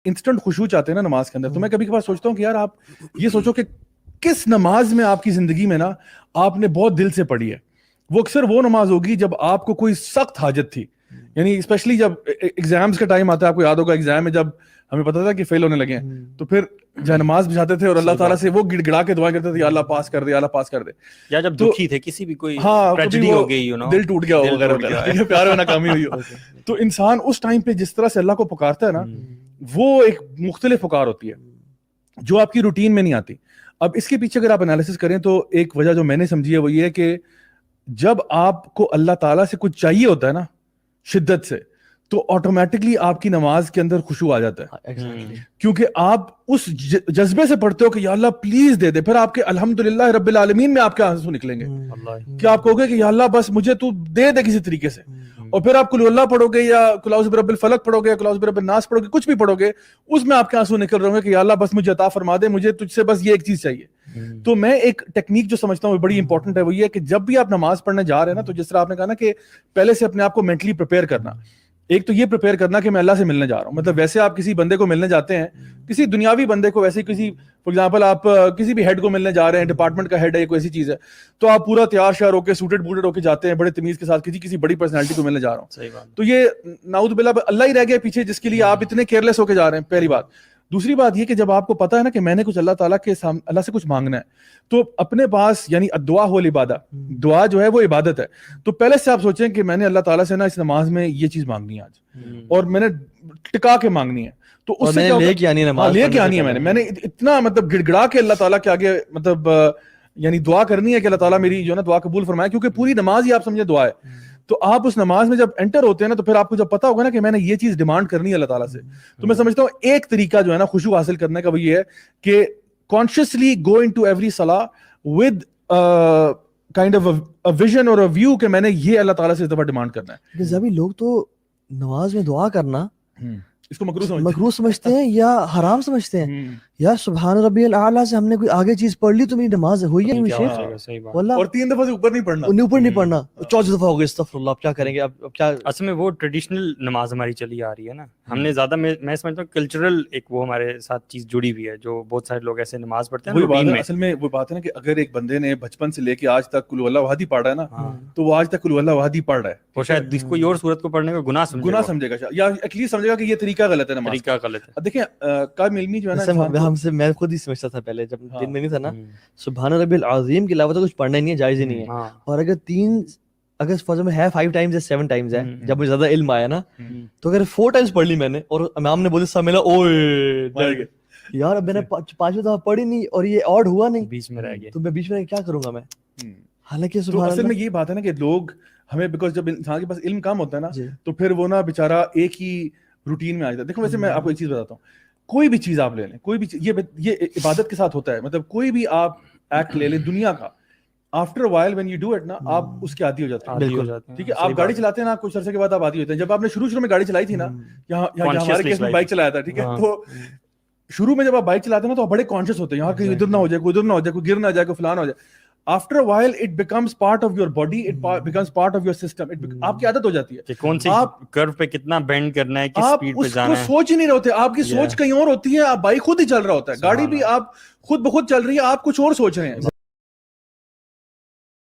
Instant خشوع چاہتے ہیں نا نماز کے اندر, تو میں کبھی کبھار سوچتا ہوں کہ یار آپ یہ سوچو کہ کس نماز میں آپ کی زندگی میں نا آپ نے بہت دل سے پڑھی ہے. وہ اکثر وہ نماز ہوگی جب آپ کو کوئی سخت حاجت تھی, یعنی اسپیشلی جب ایگزامس کا ٹائم آتا ہے, آپ کو یاد ہوگا ایگزام میں جب ہمیں پتا تھا کہ فیل ہونے لگے ہیں, تو پھر جہاں نماز بچھاتے تھے اور اللہ تعالیٰ سے وہ گڑ گڑا کے دعائیں کرتے تھے, یا اللہ پاس کر دے, یا اللہ پاس کر دے. یا جب دکھی تھے, کسی بھی کوئی ہاں ٹریجڈی ہو گئی, دل ٹوٹ گیا ہو وغیرہ وغیرہ, پیار میں ناکامی ہوئی ہو, تو انسان اس ٹائم پہ جس طرح سے اللہ کو پکارتا ہے نا, وہ ایک مختلف پکار ہوتی ہے جو آپ کی روٹین میں نہیں آتی. اب اس کے پیچھے اگر آپ انالیسس کریں تو ایک وجہ جو میں نے سمجھی ہے وہ یہ ہے کہ جب آپ کو اللہ تعالیٰ سے کچھ چاہیے ہوتا ہے نا شدت سے, تو آٹومیٹکلی آپ کی نماز کے اندر خشوع آ جاتا ہے, کیونکہ آپ اس جذبے سے پڑھتے ہو کہ یا اللہ پلیز دے دے. پھر آپ کے الحمدللہ رب العالمین میں آپ کے آنسو نکلیں گے کہ آپ کہو گے کہ یا اللہ بس مجھے تو دے دے کسی طریقے سے. اور پھر آپ قل اللہ پڑھو گے یا قل اعوذ برب الفلق پڑھو گے یا قل اعوذ برب الناس پڑھو گے, کچھ بھی پڑھو گے, اس میں آپ کے آنسو نکل رہے ہوں گے کہ یا اللہ بس مجھے عطا فرما دے, مجھے تجھ سے بس یہ ایک چیز چاہیے. تو میں ایک ٹیکنیک جو سمجھتا ہوں بڑی امپورٹنٹ ہے, وہ یہ ہے کہ جب بھی آپ نماز پڑھنے جا رہے ہیں نا, تو جس طرح آپ نے کہا نا کہ پہلے سے اپنے آپ کو مینٹلی پریپیئر کرنا. ایک تو یہ پریپیئر کرنا کہ میں اللہ سے ملنے جا رہا ہوں, مطلب ویسے آپ کسی بندے کو ملنے جاتے ہیں, کسی دنیاوی بندے کو, ویسے کسی فار ایگزامپل آپ کسی بھی ہیڈ کو ملنے جا رہے ہیں, ڈپارٹمنٹ کا ہیڈ ہے, کوئی ایسی چیز ہے, تو آپ پورا تیار شیار ہو کے سوٹڈ بوٹڈ ہو کے جاتے ہیں بڑے تمیز کے ساتھ, کسی بڑی پرسنالٹی کو ملنے جا رہا ہوں. تو یہ نعوذ باللہ اللہ ہی رہ گیا پیچھے جس کے لیے آپ اتنے کیئرلیس ہو کے جا رہے ہیں, پہلی بات. دوسری بات یہ کہ جب آپ کو پتا ہے نا کہ میں نے کچھ اللہ تعالیٰ کے سامنے اللہ سے کچھ مانگنا ہے, تو اپنے پاس, یعنی الدعا ہو العبادہ, دعا جو ہے وہ عبادت ہے, تو پہلے سے آپ سوچیں کہ میں نے اللہ تعالیٰ سے نا اس نماز میں یہ چیز مانگنی ہے آج, اور میں نے ٹکا کے مانگنی ہے. تو اس سے لے کے آنی ہے, میں نے اتنا مطلب گڑ گڑا کے اللہ تعالیٰ کے آگے مطلب یعنی دعا کرنی ہے کہ اللہ تعالیٰ میری جو ہے نا دعا قبول فرمائے, کیونکہ پوری نماز ہی آپ سمجھے دعا ہے. تو آپ اس نماز میں جب انٹر ہوتے ہیں نا, تو پھر آپ کو جب پتا ہوگا نا کہ میں نے یہ چیز ڈیمانڈ کرنی ہے اللہ تعالیٰ سے, تو میں سمجھتا ہوں ایک طریقہ جو ہے نا خشوع حاصل کرنے کا وہ یہ ہے کہ کانشیسلی گو انٹو ایوری صلاح with kind of a vision اور اے ویو کہ میں نے یہ اللہ تعالیٰ سے اس دفعہ ڈیمانڈ کرنا ہے. کہ ابھی لوگ تو نماز میں دعا کرنا اس کو مکروہ سمجھتے ہیں یا حرام سمجھتے ہیں. یا سبحان ربی الاعلیٰ سے ہم نے کوئی آگے چیز پڑھ لی تو میری نماز ہوئی ہے, اور 3 دفعہ سے اوپر نہیں پڑھنا, اوپر نہیں پڑھنا, 14 دفعہ ہو گئی استغفر اللہ, اب کیا کریں گے, اب کیا. اصل میں وہ ٹریڈیشنل نماز ہماری چلی آ رہی ہے نا, ہم نے زیادہ میں سمجھتا ہوں کلچرل ایک وہ ہمارے ساتھ چیز جڑی ہوئی ہے, جو بہت سارے لوگ ایسے نماز پڑھتے ہیں روٹین میں. اصل میں وہ بات ہے نا کہ اگر ایک بندے نے بچپن سے لے کے آج تک قل اللہ احد ہی پڑھا ہے نا, تو وہ آج تک قل اللہ احد ہی پڑھ رہا ہے, وہ شاید کوئی اور صورت کو پڑھنے کا گناہ سمجھے گا, یا ایٹ لیسٹ سمجھے گا کہ یہ طریقہ غلط ہے, نماز طریقہ غلط ہے. دیکھیں قائم علمی جو ہے نا, ہم سے میں خود ہی سمجھتا تھا پہلے جب دن میں نہیں تھا نا, سبحان ربی العظیم کے علاوہ تو کچھ پڑھنا ہی نہیں ہے, جائز ہی نہیں ہے. اور اگر فضل میں ہے 5 times یا 7 times ہے, جب مجھے زیادہ علم آیا نا, تو اگر 4 times پڑھ لی میں نے اور امام نے بولے سب ملا اوئے یار, اب میں نے 5 دفعہ پڑھی نہیں اور یہ آڈ ہوا نہیں, بیچ میں رہ گیا, تو میں بیچ میں کیا کروں گا میں. حالانکہ اصل میں یہ بات ہے نا کہ لوگ ہمیں, بیکاز جب انسان کے پاس علم کم ہوتا ہے نا, تو پھر وہ نا بیچارہ ایک ہی روٹین میں آ جاتا ہے. دیکھو ویسے میں آپ کو ایک چیز بتاتا ہوں, کوئی بھی چیز آپ لے لیں, کوئی بھی یہ عبادت کے ساتھ ہوتا ہے, مطلب کوئی بھی آپ ایکٹ لے لیں دنیا کا, after while when you do it نا, آپ اس کے عادی ہو جاتے ہیں. بالکل ٹھیک ہے, آپ گاڑی چلاتے ہیں نا, کچھ عرصے کے بعد آپ عادی ہوتے ہیں. جب آپ نے شروع میں گاڑی چلائی تھی نا, یہاں ہمارے کیس میں بائک چلایا تھا, ٹھیک ہے, تو شروع میں جب آپ بائک چلاتے ہیں نا تو آپ بڑے کانشیس ہوتے ہیں, یہاں کہیں ادھر نہ ہو جائے, کوئی ادھر نہ ہو جائے, کوئی گر نہ جائے, کوئی فلان ہو جائے. After a while it becomes part of your body, it becomes part of your system, آپ کی عادت ہو جاتی ہے کہ کون سی کرو پہ کتنا بینڈ کرنا ہے, کس سپیڈ پہ جانا ہے. آپ سوچ ہی نہیں رہے ہوتے, آپ کی سوچ کہیں اور ہوتی ہے, آپ بائک خود ہی چل رہا ہوتا ہے, گاڑی بھی آپ خود بخود چل رہی ہے, آپ کچھ اور سوچ رہے ہیں.